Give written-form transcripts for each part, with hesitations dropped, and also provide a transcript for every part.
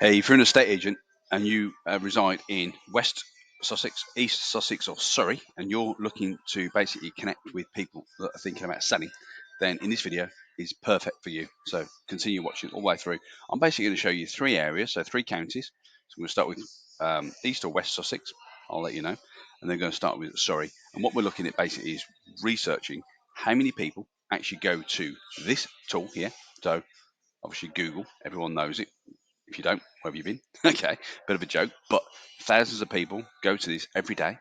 Hey, if you're an estate agent and you reside in West Sussex, East Sussex, or Surrey, and you're looking to basically connect with people that are thinking about selling, then in this video is perfect for you. So continue watching all the way through. I'm basically going to show you three areas, so three counties. So I'm going to start with East or West Sussex. I'll let you know, and then going to start with Surrey. And what we're looking at basically is researching how many people actually go to this tool here. So obviously Google, everyone knows it. If you don't, where have you been? Okay, bit of a joke, but thousands of people go to this every day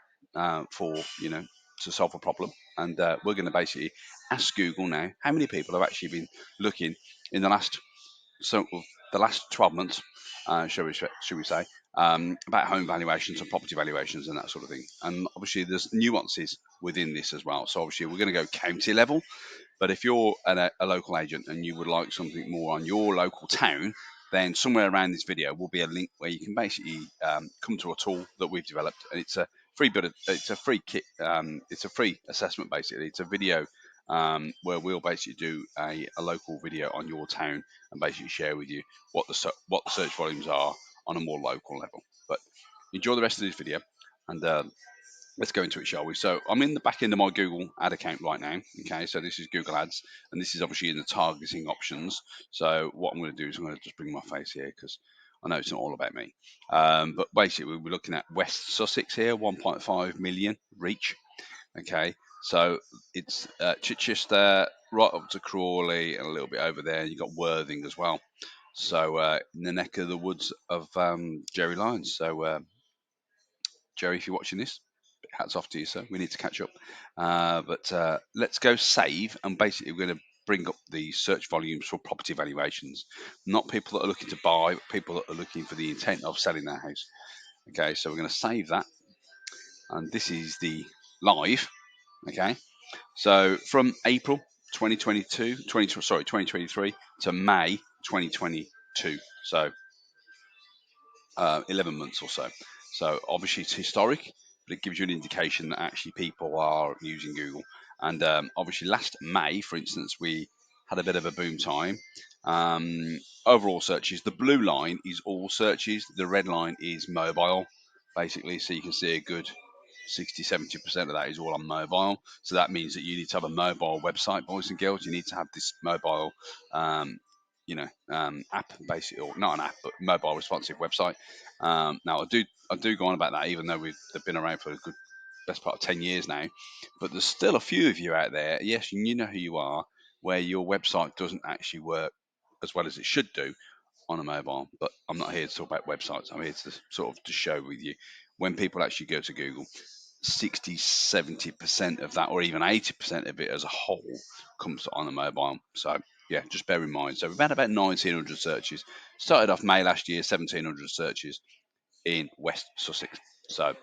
for to solve a problem, and we're going to basically ask Google now how many people have actually been looking in the last the last 12 months, should we say, about home valuations and property valuations and that sort of thing. And obviously, there's nuances within this as well. So obviously, we're going to go county level, but if you're a local agent and you would like something more on your local town, then somewhere around this video will be a link where you can basically come to a tool that we've developed, and it's a free it's a free kit, it's a free assessment basically. It's a video where we'll basically do a local video on your town and basically share with you what the search volumes are on a more local level. But enjoy the rest of this video, and let's go into it, shall we? So I'm in the back end of my Google ad account right now. Okay, so this is Google Ads, and this is obviously in the targeting options. So what I'm going to do is I'm going to just bring my face here because I know it's not all about me. But basically, we're looking at West Sussex here, 1.5 million reach. Okay, so it's Chichester, right up to Crawley, and a little bit over there. You've got Worthing as well. So in the neck of the woods of Jerry Lyons. So Jerry, if you're watching this, hats off to you, sir. We need to catch up. But let's go save, and basically we're going to bring up the search volumes for property valuations, not people that are looking to buy, but people that are looking for the intent of selling their house. Okay, so we're going to save that, and this is the live. Okay, so from April 2023 to May 2022, so 11 months or so. So obviously it's historic, but it gives you an indication that actually people are using Google. And obviously last May, for instance, we had a bit of a boom time. Overall searches, the blue line is all searches, the red line is mobile, basically. So you can see a good 60-70% of that is all on mobile. So that means that you need to have a mobile website, boys and girls. You need to have this mobile um, app basically, or not an app, but mobile responsive website. Now I do go on about that, even though they've been around for a good best part of 10 years now. But there's still a few of you out there. Yes, you know who you are, where your website doesn't actually work as well as it should do on a mobile. But I'm not here to talk about websites. I'm here to sort of to show with you when people actually go to Google. 60-70% of that, or even 80% of it as a whole, comes on the mobile. So yeah, just bear in mind. So we've had about 1,900 searches. Started off May last year, 1,700 searches in West Sussex. So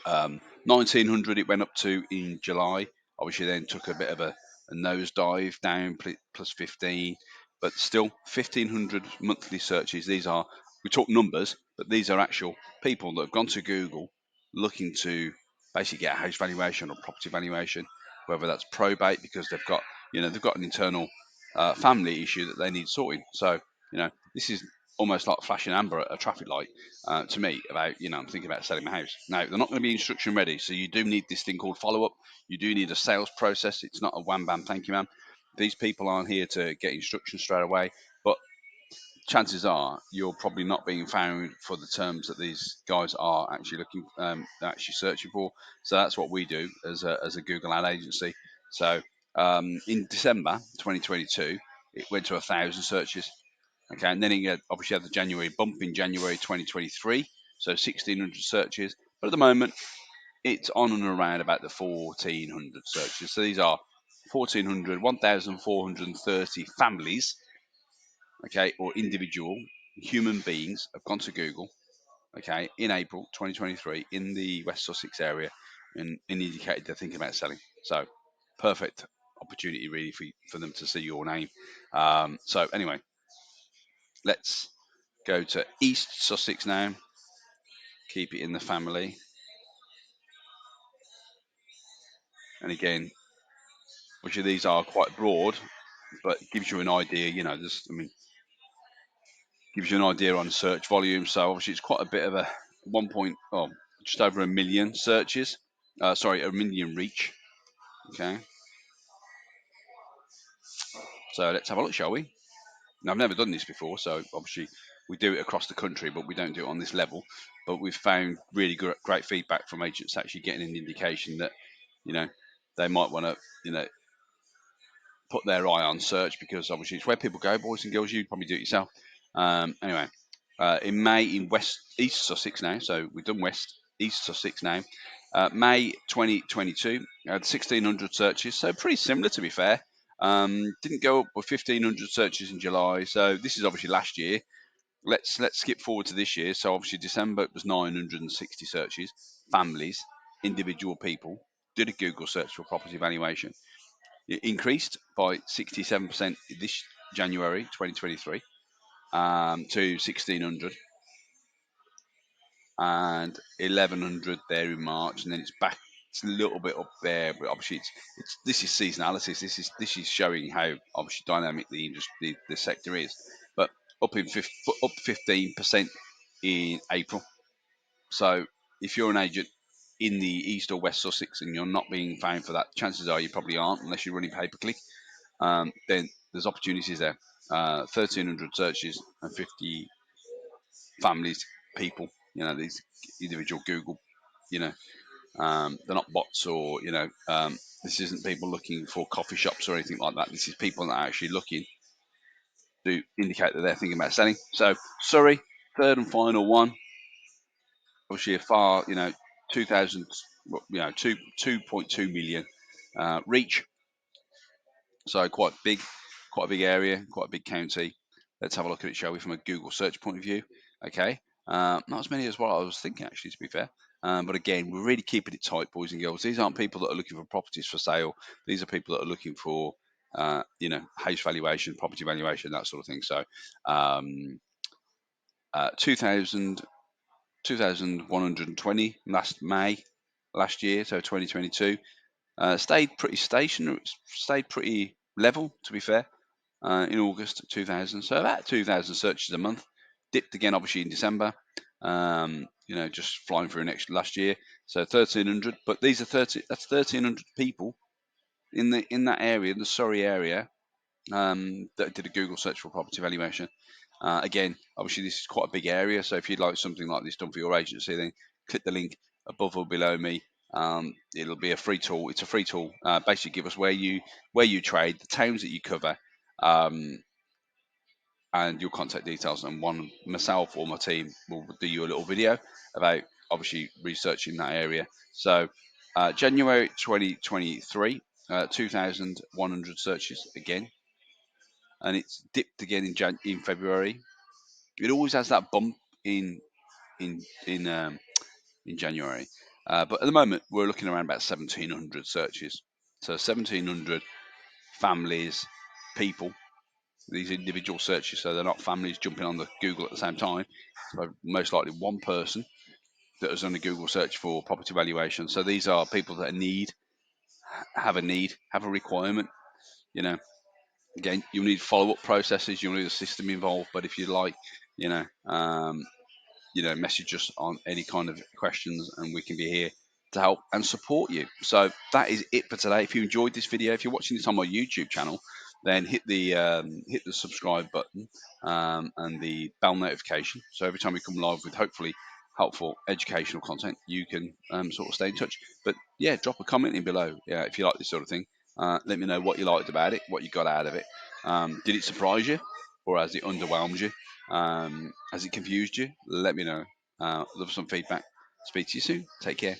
1,900 it went up to in July. Obviously, then took a bit of a nosedive down, plus 15, but still 1,500 monthly searches. These are, we talk numbers, but these are actual people that have gone to Google looking to basically get a house valuation or property valuation, whether that's probate because they've got an internal family issue that they need sorting. So this is almost like flashing amber at a traffic light to me about, I'm thinking about selling my house. Now, they're not going to be instruction ready, so you do need this thing called follow up. You do need a sales process. It's not a wham bam, thank you, ma'am. These people aren't here to get instructions straight away, but chances are you're probably not being found for the terms that these guys are actually looking, actually searching for. So that's what we do as a Google ad agency. So in December 2022, it went to 1,000 searches. Okay, and then it obviously had the January bump in January 2023, so 1,600 searches. But at the moment, it's on and around about the 1,400 searches. So these are 1,400, 1,430 families, okay, or individual human beings have gone to Google, okay, in April 2023 in the West Sussex area and indicated they're thinking about selling. So perfect opportunity really for them to see your name. So anyway, let's go to East Sussex now. Keep it in the family. And again, which of these are quite broad, but it gives you an idea. There's, gives you an idea on search volume. So obviously it's quite a bit of a just over 1 million searches. Sorry, 1 million reach. Okay. So let's have a look, shall we? Now, I've never done this before, so obviously we do it across the country, but we don't do it on this level. But we've found really great feedback from agents actually getting an indication that, you know, they might want to, put their eye on search, because obviously it's where people go, boys and girls. You'd probably do it yourself. Anyway, in May in East Sussex now, so we've done East Sussex now. May 2022 had 1,600 searches, so pretty similar to be fair. Didn't go up with 1,500 searches in July, so this is obviously last year. Let's skip forward to this year. So obviously December it was 960 searches, families, individual people. Did a Google search for property valuation. It increased by 67% this January 2023 to 1,600 and 1,100 there in March, and then it's back. It's a little bit up there, but obviously this is seasonality. This is showing how obviously dynamic the industry, the sector is. But up 15% in April. So if you're an agent in the East or West Sussex and you're not being found for that, chances are you probably aren't, unless you're running pay per click. Then there's opportunities there. 1,300 searches and 50 families, people. These individual Google. They're not bots, or this isn't people looking for coffee shops or anything like that. This is people that are actually looking to indicate that they're thinking about selling. So Surrey, third and final one. Obviously, a far 2,000, 2.2 million reach. So quite a big area, quite a big county. Let's have a look at it, shall we, from a Google search point of view? Okay, not as many as what I was thinking, actually, to be fair. But again, we're really keeping it tight, boys and girls. These aren't people that are looking for properties for sale. These are people that are looking for, house valuation, property valuation, that sort of thing. So, 2,120 last May last year, so 2022. Stayed pretty stationary, stayed pretty level, to be fair, in August 2000. So about 2,000 searches a month. Dipped again, obviously, in December. Just flying through last year. So 1,300. But these are 1,300 people in that area, in the Surrey area, that did a Google search for property valuation. Again, obviously, this is quite a big area. So if you'd like something like this done for your agency, then click the link above or below me. It'll be a free tool. It's a free tool. Basically, give us where you trade, the towns that you cover, and your contact details. And myself or my team will do you a little video about obviously researching that area. So January 2023, 2,100 searches again, and it's dipped again in February. It always has that bump in in in um, in January, but at the moment we're looking around about 1,700 searches. So 1,700 families, people, these individual searches, so they're not families jumping on the Google at the same time. So most likely one person that has done a Google search for property valuation. So these are people that have a requirement. Again, you'll need follow-up processes, you'll need a system involved. But if you like, you know, um, message us on any kind of questions, and we can be here to help and support you. So that is it for today. If you enjoyed this video, if you're watching this on my YouTube channel, then hit the subscribe button, and the bell notification. So every time we come live with hopefully helpful educational content, you can sort of stay in touch. But yeah, drop a comment in below. Yeah, if you like this sort of thing, let me know what you liked about it, what you got out of it. Did it surprise you, or has it underwhelmed you? Has it confused you? Let me know. Love some feedback. Speak to you soon. Take care.